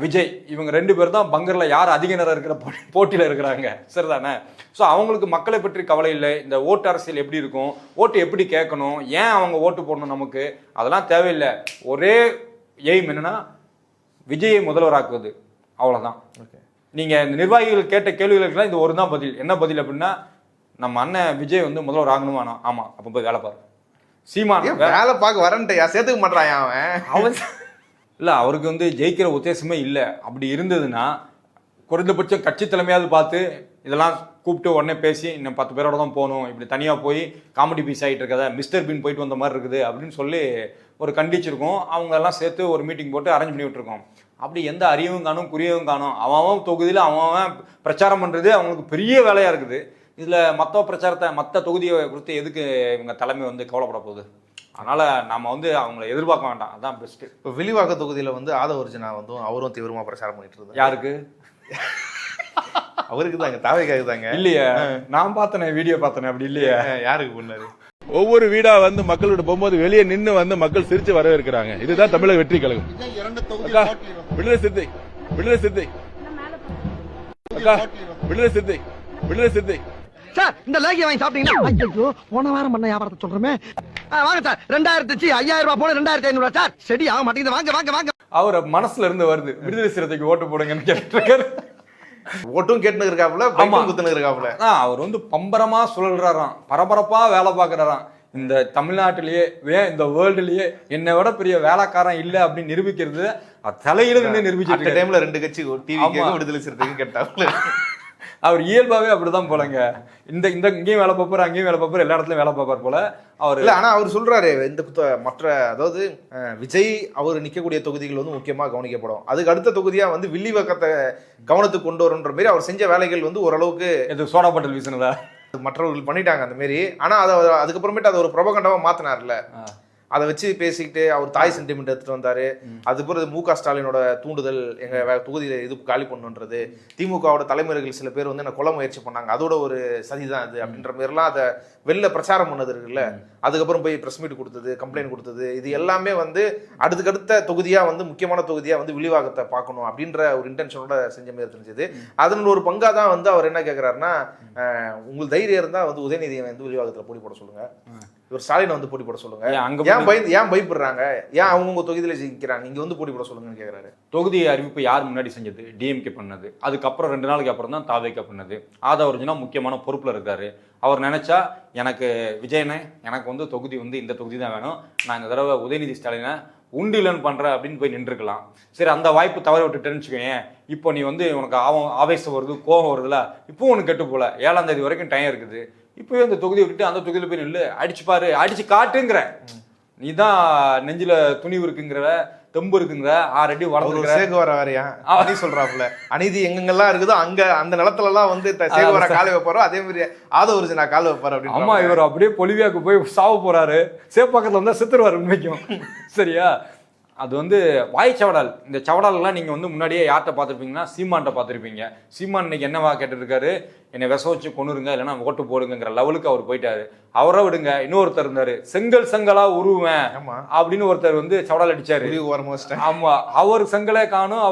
விஜய். இவங்க 2 பேர் தான் பங்கர்ல யார் அதிக நேரம் இருக்கிற போட்டியில் இருக்கிறாங்க. சரிதானே? ஸோ அவங்களுக்கு மக்களை பற்றி கவலை இல்லை. இந்த ஓட்டு அரசியல் எப்படி இருக்கும், ஓட்டு எப்படி கேட்கணும், ஏன் அவங்க ஓட்டு போடணும் நமக்கு, அதெல்லாம் தேவையில்லை. ஒரே எய்ம் என்னன்னா விஜயை முதல்வராக்குவது, அவ்வளோதான். நீங்க இந்த நிர்வாகிகள் கேட்ட கேள்விகளுக்குலாம் இந்த ஒரு தான் பதில். என்ன பதில் அப்படின்னா, நம்ம அண்ணன் விஜய் வந்து முதல்வர் ஆகணுமா? ஆமா, அப்போ போய் வேலை பாரு. சீமான் வேலை பார்க்க வரன்ட்டு சேர்த்துக்க மாட்டான் அவன். இல்லை, அவருக்கு வந்து ஜெயிக்கிற உத்தேசமே இல்லை. அப்படி இருந்ததுன்னா குறைந்தபட்சம் கட்சி தலைமையாவது பார்த்து இதெல்லாம் கூப்பிட்டு உடனே பேசி இன்னும் 10 பேரோட தான் போகணும், இப்படி தனியாக போய் காமெடி பீஸ் ஆகிட்டு இருக்கதா, மிஸ்டர் பீன் போயிட்டு வந்த மாதிரி இருக்குது அப்படின்னு சொல்லி ஒரு கண்டிச்சிருக்கோம். அவங்க எல்லாம் சேர்த்து ஒரு மீட்டிங் போட்டு அரேஞ்ச் பண்ணி விட்டுருக்கோம். அப்படி எந்த அறிவும் காணும் குறியவும் காணும். அவன் தொகுதியில் அவன் பிரச்சாரம் பண்ணுறது அவங்களுக்கு பெரிய வேலையாக இருக்குது. இதில் மற்ற பிரச்சாரத்தை மற்ற தொகுதியை குறித்து எதுக்கு இவங்க தலைமை வந்து கவலைப்பட போகுது? அதனால நாம வந்து அவங்களை எதிர்பார்க்க வேண்டாம், அதான் பெஸ்ட். இப்போ வில்லிவாக்கம் தொகுதியில வந்து ஆதவர்ஜனா வந்து அவரும் தீவிரமா பிரச்சாரம் பண்ணிட்டு இருந்தாரு. யாருக்கு? அவருக்கு தாங்க, தாவேக்காக தாங்க. இல்லையா, நான் பார்த்தனே, வீடியோ பார்த்தனே. அப்படி இல்லையா? யாருக்கு பண்ணாரு? ஒவ்வொரு வீடா வந்து மக்களோட போகும்போது வெளியே நின்று வந்து மக்கள் சிரிச்சு வரவேற்கிறாங்க. இதுதான் தமிழக வெற்றி கழகம். அக்கா விடுதலை சிறுத்தை, விடுதலை சிறுத்தை, அக்கா விடுதலை சிறுத்தை, விடுதலை சிறுத்தை. சார் இந்த லேகிய வாங்கி சாப்பிட்டீங்கன்னா, ஐயோ போன வாரம் பண்ண வியாபாரத்தை சொல்றமே. வாங்க சார், 2000 ரூபாய் போன 2500 சார். சரி ஆக மாட்டேங்குது, வாங்க வாங்க வாங்க. அவர் மனசுல இருந்து வருது, விடுதலை சிறுத்தைக்கு ஓட்டு போடுங்கன்னு கேட்டிருக்காரு. ஓட்டும் கேட்டுன்னு இருக்காப்புல, பைக்கும் குத்துன்னு இருக்காப்புல. அவர் வந்து பம்பரமா சுழல்றாராம், பரபரப்பா வேலை பார்க்கறாராம். இந்த தமிழ்நாட்டிலேயே இந்த வேர்ல்டுலயே என்னை விட பெரிய வேலைக்காரன் இல்ல அப்படின்னு நிரூபிக்கிறது தலையில நின்று நிரூபிச்சிட்டு டைம்ல 2 கட்சி டிவி விடுதலை சிறுத்தைக்கு கேட்டாப்புல. அவர் இயல்பாவே அப்படிதான் போலங்க. இந்த இங்கேயும் வேலை பார்ப்பாரு, அங்கேயும் வேலை பார்ப்பாரு, எல்லா இடத்துலயும் வேலை பார்ப்பார் போல அவர். இல்ல, ஆனா அவர் சொல்றாரு இந்த மற்ற, அதாவது விஜய் அவர் நிக்கக்கூடிய தொகுதிகள் வந்து முக்கியமா கவனிக்கப்படும், அதுக்கு அடுத்த தொகுதியா வந்து வில்லிவாக்கத்தை கவனத்துக்கு கொண்டு வரும்ன்ற மாதிரி அவர் செஞ்ச வேலைகள் வந்து ஓரளவுக்கு இது சோடா பாட்டில் வீசினதா மற்றவர்கள் பண்ணிட்டாங்க அந்த மாதிரி. ஆனா அதை அதுக்கப்புறமேட்டு அதை ஒரு பிரபகண்டமா மாத்தினார்ல, அதை வச்சு பேசிக்கிட்டு அவர் தாய் சென்டிமெண்ட் எடுத்துட்டு வந்தாரு. அது பிறகு மு.க. ஸ்டாலினோட தூண்டுதல், எங்க தொகுதியில இது காலி பண்ணுன்றது, திமுகவோட தலைமுறைகள் சில பேர் வந்து என்ன கொலை முயற்சி பண்ணாங்க, அதோட ஒரு சதிதான் அது அப்படின்ற மாதிரிலாம் அதை வெளில பிரச்சாரம் பண்ணது இருக்குல்ல. அதுக்கப்புறம் போய் பிரஸ் மீட் கொடுத்தது, கம்ப்ளைண்ட் கொடுத்தது, இது எல்லாமே வந்து அடுத்த தொகுதியா வந்து முக்கியமான தொகுதியா வந்து வில்லிவாக்கத்தை பார்க்கணும் அப்படின்ற ஒரு இன்டென்ஷனோட செஞ்ச மாதிரி தெரிஞ்சது. அதன் ஒரு பங்கா தான் வந்து அவர் என்ன கேட்கிறாருன்னா, உங்களுக்கு தைரியம் இருந்தா வந்து உதயநிதியை வந்து வில்லிவாக்கத்துல போட்டி போட சொல்லுங்க, இவர் ஸ்டாலினை வந்து போட்டி போட சொல்லுங்க, ஏன் பயப்படுறாங்க, ஏன் அவங்க தொகுதியில ஜெயிக்கிறாங்க, இங்க வந்து போட்டி போட சொல்லுங்கன்னு கேட்கிறாரு. தொகுதி அறிவிப்பு யார் முன்னாடி செஞ்சது? டிஎம்கே பண்ணது. அதுக்கப்புறம் 2 நாளைக்கு அப்புறம் தான் தாவேக்கா பண்ணது. ஆதவர்ஜனா முக்கியமான பொறுப்புல இருக்காரு. அவர் நினைச்சா எனக்கு விஜயனே எனக்கு வந்து தொகுதி வந்து இந்த தொகுதி தான் வேணும், நான் இந்த தடவை உதயநிதி ஸ்டாலினை உண்டிலன் பண்றேன் அப்படின்னு போய் நின்றுக்கலாம். சரி, அந்த வாய்ப்பு தவற விட்டுட்டேன்னு வச்சுக்கோங்க. இப்போ நீ வந்து உனக்கு ஆவேசம் வருது, கோபம் வருதுல, இப்போ உனக்கு கெட்டு போல. 7ஆம் தேதி வரைக்கும் டைம் இருக்குது. இப்பவே அந்த தொகுதியை விட்டுட்டு அந்த தொகுதியில போய் நில்லு, அடிச்சு பாரு, அடிச்சு காட்டுங்கிற. நீ தான் நெஞ்சில துணிவு இருக்குங்கிற, தெம்பு இருக்குங்கிற, 6 அடி வளர்ந்து சேகுவார வேறையா அப்படி சொல்றாப்புல. அநீதி எங்கெங்கெல்லாம் இருக்குதோ அங்க அந்த நிலத்துல எல்லாம் வந்து சேகுவார காலை வைப்பாரோ, அதே மாதிரி ஆதவர்ஜனா காலை வைப்பாரு அப்படின்னு. ஆமா, இவர் அப்படியே பொலிவியாக்கு போய் சாவ போறாரு. சேப்பாக்கத்துல வந்தா செத்துருவாரு உண்மைக்கும். சரியா? அது வந்து வாய் சவடால். இந்த சவடாலெல்லாம் நீங்கள் வந்து முன்னாடியே யார்கிட்ட பார்த்துருப்பீங்கன்னா சீமான்கிட்ட பார்த்துருப்பீங்க. சீமான் இன்னைக்கு என்னவா கேட்டுருக்காரு, என்னை விச வச்சு கொண்டுருங்க இல்லைன்னா ஓட்டு போடுங்கிற லெவலுக்கு அவர் போயிட்டாரு. அவரை விடுங்க, இன்னொருத்தர் இருந்தாரு, செங்கலா உருவேன் அப்படின்னு ஒருத்தர் வந்து சவடால் அடிச்சாரு. ஆமா, அவர் செங்கலே காணும்,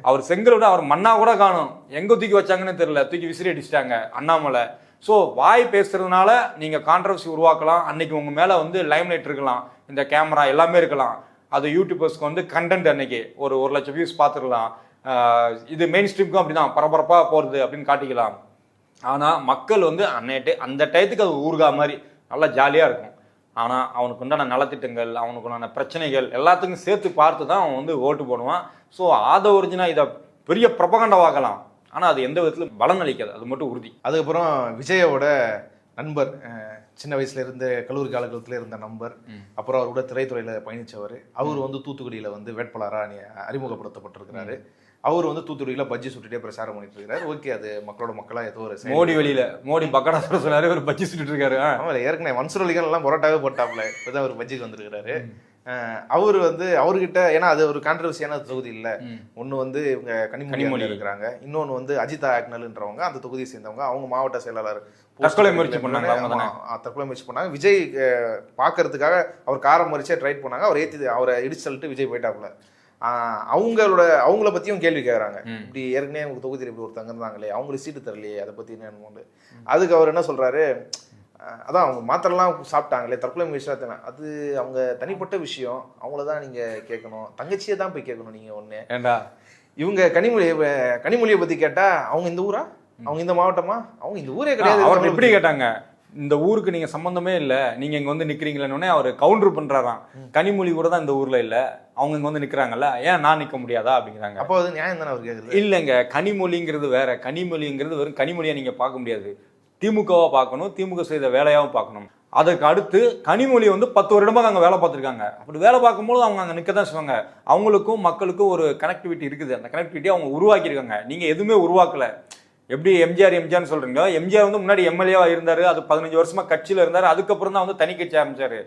அவர் செங்கலை விட அவர் மண்ணா கூட காணும். எங்க தூக்கி வச்சாங்கன்னு தெரியல, தூக்கி விசிறி அடிச்சிட்டாங்க அண்ணாமலை. ஸோ வாய் பேசுறதுனால நீங்கள் கான்ட்ரவர்சி உருவாக்கலாம். அன்னைக்கு உங்க மேல வந்து லைம் லைட் இருக்கலாம், இந்த கேமரா எல்லாமே இருக்கலாம். அது யூடியூபர்ஸ்க்கு வந்து கண்டென்ட் அன்னைக்கு ஒரு 1 லட்சம் வியூஸ் பார்த்துக்கலாம். இது மெயின் ஸ்ட்ரீம்க்கும் அப்படிதான் பரபரப்பாக போகிறது அப்படின்னு காட்டிக்கலாம். ஆனால் மக்கள் வந்து அந்த டயத்துக்கு அது ஊர்கா மாதிரி நல்லா ஜாலியாக இருக்கும். ஆனால் அவனுக்கு உண்டான நலத்திட்டங்கள், அவனுக்கு உண்டான பிரச்சனைகள் எல்லாத்துக்கும் சேர்த்து பார்த்து தான் அவன் வந்து ஓட்டு போடுவான். ஸோ ஆதவர்ஜனா இதை பெரிய பிரபகண்டவாக்கலாம், ஆனால் அது எந்த விதத்தில் பலன் அளிக்காது, அது மட்டும் உறுதி. அதுக்கப்புறம் விஜயோட நண்பர், சின்ன வயசுல இருந்து கல்லூரி காலகட்டத்தில் இருந்த நண்பர், அப்புறம் அவர் கூட திரைத்துறையில பயணிச்சவர், அவர் வந்து தூத்துக்குடியில வந்து வேட்பாளராக அறிமுகப்படுத்தப்பட்டிருக்கிறாரு. அவர் வந்து தூத்துக்குடியில பஜ்ஜி சுட்டுட்டே பிரச்சாரம் பண்ணிட்டு இருக்காரு. ஓகே, அது மக்களோட மக்களா ஏதோ ஒரு மோடி வெளியில மோடி பக்கடா சொன்னாரு, ஒரு பஜ்ஜி சுட்டு இருக்காரு. ஏற்கனவே மன்சூர் அலிகான் எல்லாம் பரோட்டாவே போட்டாப்ல, இப்பதான் ஒரு பஜ்ஜிக்கு வந்திருக்கிறாரு. அவர் வந்து அவர்கிட்ட, ஏன்னா அது ஒரு கான்ட்ரவர்சியான தொகுதி இல்லை. ஒன்று வந்து இவங்க கனிமொழி இருக்கிறாங்க, இன்னொன்று வந்து அஜிதா ஆக்னல்ன்றவங்க அந்த தொகுதியை சேர்ந்தவங்க, அவங்க மாவட்ட செயலாளர் தற்கொலை முயற்சி பண்ணாங்க. தற்கொலை முயற்சி பண்ணாங்க. விஜய் பார்க்கறதுக்காக அவர் காரை மறிச்சே ட்ரை பண்ணாங்க. அவர் அவரை இடிச்சு தள்ளிட்டு விஜய் போயிட்டாப்புல. அவங்கள பத்தியும் கேள்வி கேட்கறாங்க. இப்படி ஏற்கனவே அவங்க தொகுதியில் இப்படி ஒருத்தங்க இருந்தாங்களே, அவங்களுக்கு சீட்டு தரலையே, அதை பத்தி என்ன? அதுக்கு அவர் என்ன சொல்றாரு, அதான் அவங்க மாத்திரலாம் சாப்பிட்டாங்களே, தற்கொலை முயற்சி, அது அவங்க தனிப்பட்ட விஷயம், அவங்களதான் நீங்க கேட்கணும், தங்கச்சியை தான் போய் கேட்கணும் நீங்க. ஒண்ணு ஏண்டா இவங்க கனிமொழியை பத்தி கேட்டா, அவங்க இந்த ஊரா, அவங்க இந்த மாவட்டமா, அவங்க இந்த ஊரே கிடையாது. அவர் எப்படி கேட்டாங்க, இந்த ஊருக்கு நீங்க சம்பந்தமே இல்ல, நீங்க இங்க வந்து நிக்கிறீங்களே, அவர் கவுண்டர் பண்றாராம். கனிமொழி கூட தான் இந்த ஊர்ல இல்ல, அவங்க இங்க வந்து நிக்கிறாங்கல்ல, ஏன் நான் நிக்க முடியாதா அப்படிங்கிறாங்க. அப்போ அது நியாயம் தானே அவர் கேக்குறது? இல்லைங்க, கனிமொழிங்கிறது வேற. கனிமொழிங்கிறது வெறும் கனிமொழியா நீங்க பார்க்க முடியாது, திமுகவா பார்க்கணும், திமுக செய்த வேலையாவும் பார்க்கணும். அதுக்கு அடுத்து கனிமொழி வந்து 10 வருடமாக அங்கே வேலை பார்த்துருக்காங்க. அப்படி வேலை பார்க்கும்போது அவங்க அங்கே நிற்க தான் செய்வாங்க. அவங்களுக்கும் மக்களுக்கும் ஒரு கனெக்டிவிட்டி இருக்குது. அந்த கனெக்டிவிட்டி அவங்க உருவாக்கியிருக்காங்க. நீங்கள் எதுவுமே உருவாக்கலை. எப்படி எம்ஜிஆர்னு சொல்கிறீங்களோ, எம்ஜிஆர் வந்து முன்னாடி எம்எல்ஏவாக இருந்தார், அது 15 வருஷமாக கட்சியில் இருந்தார், அதுக்கப்புறம் தான் வந்து தனி கட்சி ஆரம்பிச்சார்.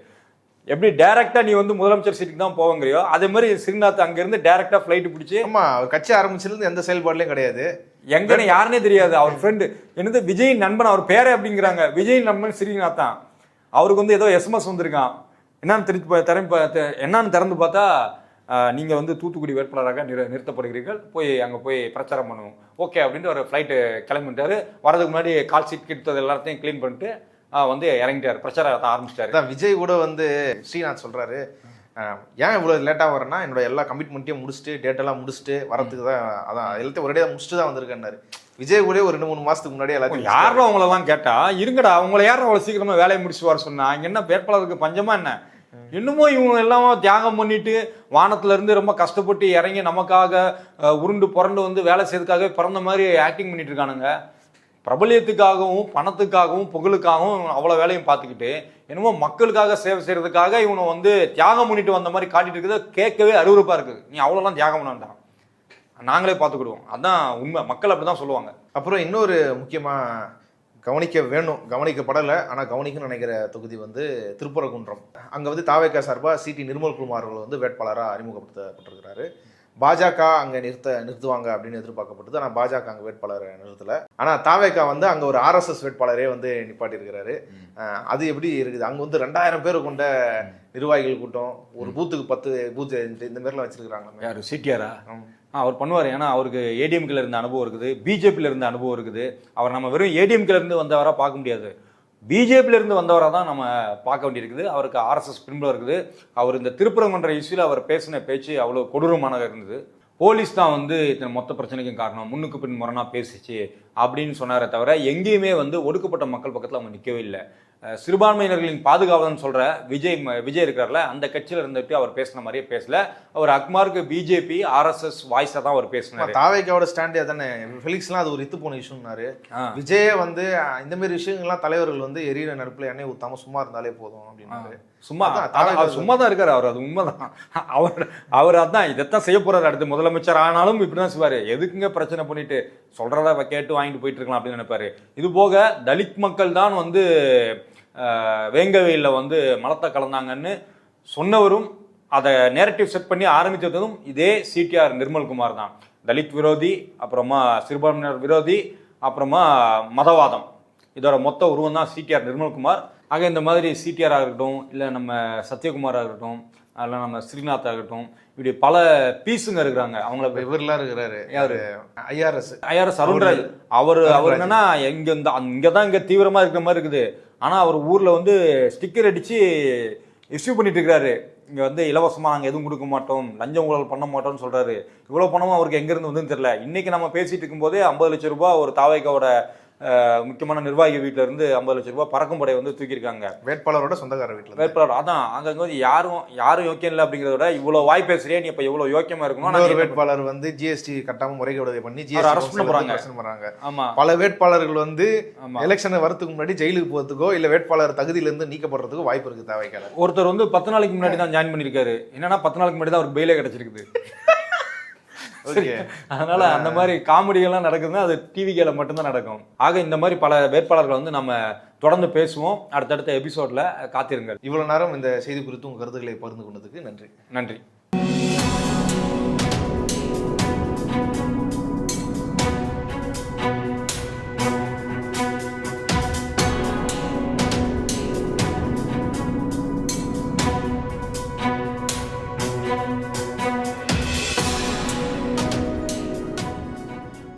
எப்படி டைரக்டா நீ வந்து முதலமைச்சர் சீட்டுக்கு தான் போவங்கிறியோ, அதே மாதிரி ஸ்ரீநாத் அங்கிருந்து டைரக்டா ஃபிளைட் பிடிச்சி, ஆமா, கட்சி ஆரம்பிச்சிருந்து எந்த செயல்பாடுலையும் கிடையாது. எங்கன்னு யாருன்னே தெரியாது. அவர் ஃப்ரெண்டு என்னது விஜய் நண்பன், அவர் பேரே அப்படிங்கிறாங்க. விஜய் நண்பன் ஸ்ரீநாத் தான். அவருக்கு வந்து ஏதோ எஸ்எம்எஸ் வந்திருக்கான். என்னன்னு திறந்து பார்த்தா, நீங்கள் வந்து தூத்துக்குடி வேட்பாளராக நிறுத்தப்படுகிறீர்கள், போய் அங்கே போய் பிரச்சாரம் பண்ணுவோம், ஓகே அப்படின்ட்டு ஒரு ஃப்ளைட்டு கிளம்பிட்டாரு. வரதுக்கு முன்னாடி கால் சீட் கிட்டது எல்லாத்தையும் க்ளீன் பண்ணிட்டு வந்து இறங்கிட்டார், பிரச்சாரத்தை ஆரம்பிச்சிட்டாரு. விஜய் கூட வந்து ஸ்ரீநாத் சொல்றாரு, ஏன் இவ்வளோ லேட்டாக வரேன்னா, என்னோட எல்லா கமிட்மெண்ட்டையும் முடிச்சுட்டு, டேட்டெல்லாம் முடிச்சுட்டு வரதுக்கு தான், அதான் எல்லாத்தையும் ஒரே முடிச்சுட்டு தான் வந்திருக்கேன்னாரு. விஜய் கூட ஒரு 2-3 மாசத்துக்கு முன்னாடி எல்லாத்தையும் யாரும் அவங்களெல்லாம் கேட்டா, இருங்கடா அவங்கள யாரும் அவ்வளோ சீக்கிரமா வேலையை முடிச்சு வர சொன்னா, இங்க என்ன வேட்பாளருக்கு பஞ்சமா என்ன? இன்னமும் இவங்க எல்லாம் தியாகம் பண்ணிட்டு வானத்துல இருந்து ரொம்ப கஷ்டப்பட்டு இறங்கி நமக்காக உருண்டு புரண்டு வந்து வேலை செய்யறதுக்காகவே பிறந்த மாதிரி ஆக்டிங் பண்ணிட்டு இருக்கானுங்க. பிரபலியத்துக்காகவும் பணத்துக்காகவும் புகழுக்காகவும் அவ்வளோ வேலையும் பார்த்துக்கிட்டு என்னமோ மக்களுக்காக சேவை செய்யறதுக்காக இவனை வந்து தியாகம் பண்ணிட்டு வந்த மாதிரி காட்டிட்டு இருக்கிறத கேட்கவே அருவருப்பா இருக்குது. நீ அவ்வளோலாம் தியாகம் பண்ண வேண்டாம், நாங்களே பார்த்துக்கிடுவோம், அதான் உண்மை. மக்கள் அப்படி தான் சொல்லுவாங்க. அப்புறம் இன்னொரு முக்கியமாக கவனிக்கப்படலை, ஆனால் கவனிக்கணும்னு நினைக்கிற தொகுதி வந்து திருப்பரங்குன்றம். அங்கே வந்து தாவேகா சார்பாக சிடி நிர்மல்குமார் அவர்கள் வந்து வேட்பாளராக அறிமுகப்படுத்தப்பட்டிருக்கிறாரு. பாஜக அங்கே நிறுத்துவாங்க அப்படின்னு எதிர்பார்க்கப்பட்டது. ஆனால் பாஜக அங்கே வேட்பாளரை நிறுத்தலை. ஆனால் தாவேகா வந்து அங்கே ஒரு ஆர்எஸ்எஸ் வேட்பாளரே வந்து நிப்பாட்டியிருக்கிறாரு. அது எப்படி இருக்குது? அங்கே வந்து 2000 பேர் கொண்ட நிர்வாகிகள் கூட்டம், ஒரு பூத்துக்கு 10 பூத்து இந்த மாதிரிலாம் வச்சிருக்கிறாங்க. யார் சிடிஆரா? அவர் பண்ணுவார். ஏன்னா அவருக்கு ஏடிஎம்கேல இருந்த அனுபவம் இருக்குது, பிஜேபியில் இருந்த அனுபவம் இருக்குது. அவர் நம்ம வெறும் ஏடிஎம்கேல இருந்து வந்தவராக பார்க்க முடியாது, பிஜேபியில இருந்து வந்தவராக தான் நம்ம பார்க்க வேண்டியிருக்குது. அவருக்கு ஆர்எஸ்எஸ் பின்புலம் இருக்குது. அவர் இந்த திருப்பரங்குன்ற இஷ்யூவில் அவர் பேசின பேச்சு அவ்வளோ கொடூரமானதாக இருந்தது. போலீஸ் தான் வந்து இத்தனை மொத்த பிரச்சனைக்கும் காரணம், முன்னுக்கு பின் முரணா பேசிச்சு அப்படின்னு சொன்னாரே தவிர எங்கேயுமே வந்து ஒடுக்கப்பட்ட மக்கள் பக்கத்தில் அவங்க நிற்கவே இல்லை. சிறுபான்மையினர்களின் பாதுகாவலன்னு சொல்ற விஜய் இருக்கார்ல, அந்த கட்சியில இருந்துட்டு அவர் பேசின மாதிரியே பேசல. அவர் அக்மார்க்கு பிஜேபி ஆர்எஸ்எஸ் வாய்ஸா தான் அவர் பேசினார். தாவேக்காவோட ஸ்டாண்டே தானே. ஃபெலிக்ஸ்லாம் அது ஒரு இத்து போன இஷ்யூன்னாரு. விஜயே வந்து இந்த மாதிரி விஷயங்கள்லாம் தலைவர்கள் வந்து எரியிற நடுப்புல எண்ணெய் ஊத்தாம சும்மா இருந்தாலே போதும் அப்படின்னாரு. சும்மா தான் இருக்காரு அவர், அது உண்மைதான். அவர் அதான் இதைத்தான் செய்ய போறாரு. அடுத்து முதலமைச்சர் ஆனாலும் இப்படிதான் செய்வாரு. எதுக்குங்க பிரச்சனை பண்ணிட்டு சொல்றத கேட்டு வாங்கிட்டு போயிட்டு இருக்கலாம் அப்படின்னு நினைப்பாரு. இது போக தலித் மக்கள் தான் வந்து வேங்கவேலில் வந்து மலத்தை கலந்தாங்கன்னு சொன்னவரும் அதை நேரட்டிவ் செட் பண்ணி ஆரம்பித்ததும் இதே சிடிஆர் நிர்மல்குமார் தான். தலித் விரோதி, அப்புறமா சிறுபான்மையினர் விரோதி, அப்புறமா மதவாதம், இதோட மொத்த உருவம் தான் சிடிஆர் நிர்மல்குமார். ஆக இந்த மாதிரி சிடிஆராக இருக்கட்டும், இல்லை நம்ம சத்யகுமாராக இருக்கட்டும், அதில் நம்ம ஸ்ரீநாத் ஆகட்டும், இப்படி பல பீஸுங்க இருக்கிறாங்க. அவங்கள இவரெல்லாம் இருக்கிறாரு. யாரு? ஐஆர்எஸ் அருண்ராஜ். அவர் என்னன்னா இங்கே தீவிரமாக இருக்கிற மாதிரி இருக்குது. ஆனால் அவர் ஊரில் வந்து ஸ்டிக்கர் அடித்து இஷ்யூ பண்ணிட்டு இருக்கிறாரு. இங்கே வந்து இலவசமாக நாங்கள் எதுவும் கொடுக்க மாட்டோம், லஞ்சம் ஊழல் பண்ண மாட்டோம்னு சொல்கிறாரு. இவ்வளோ பணமும் அவருக்கு எங்கேருந்து வந்துன்னு தெரியல. இன்றைக்கி நம்ம பேசிகிட்டு இருக்கும்போதே 50 லட்சம் ரூபாய் ஒரு தாவேக்காவோட முக்கியமான நிர்வாகி வீட்டில இருந்து 50 லட்சம் ரூபாய் பறக்கும் படை வந்து தூக்கியிருக்காங்க. வேட்பாளரோட சொந்தக்கார வீட்டில் வேட்பாளர். அதான் அங்கே வந்து யாரும் யோக்கியம் இல்லை அப்படிங்கிறத விட இவ்வளோ வாய் பேசுறியா நீ இப்போ எவ்வளோ யோக்கியமா இருக்கணும். ஒரு வேட்பாளர் வந்து ஜிஎஸ்டி கட்டாம முறைகேடு பண்ணி அரெஸ்ட் பண்ணுறாங்க. ஆமா, பல வேட்பாளர்கள் வந்து எலெக்ஷன் வரதுக்கு முன்னாடி ஜெயிலுக்கு போகிறதுக்கோ இல்லை வேட்பாளர் தகுதியிலிருந்து நீக்கப்படுறதுக்கோ வாய்ப்பு இருக்கு. தாவேக்கால ஒருத்தர் வந்து 10 நாளைக்கு முன்னாடி தான் ஜாயின் பண்ணியிருக்காரு. என்னன்னா 10 நாளைக்கு முன்னாடி தான் அவருக்கு பெயிலே கிடைச்சிருக்குது. ஓகே. அதனால அந்த மாதிரி காமெடிகள்லாம் நடக்குதுன்னா அது டிவிகேல மட்டும்தான் நடக்கும். ஆக இந்த மாதிரி பல வேட்பாளர்கள் வந்து நம்ம தொடர்ந்து பேசுவோம். அடுத்தடுத்த எபிசோட்ல காத்திருங்கள். இவ்வளவு நேரம் இந்த செய்தி குறித்து உங்க கருத்துக்களை பகிர்ந்து கொண்டதுக்கு நன்றி. நன்றி.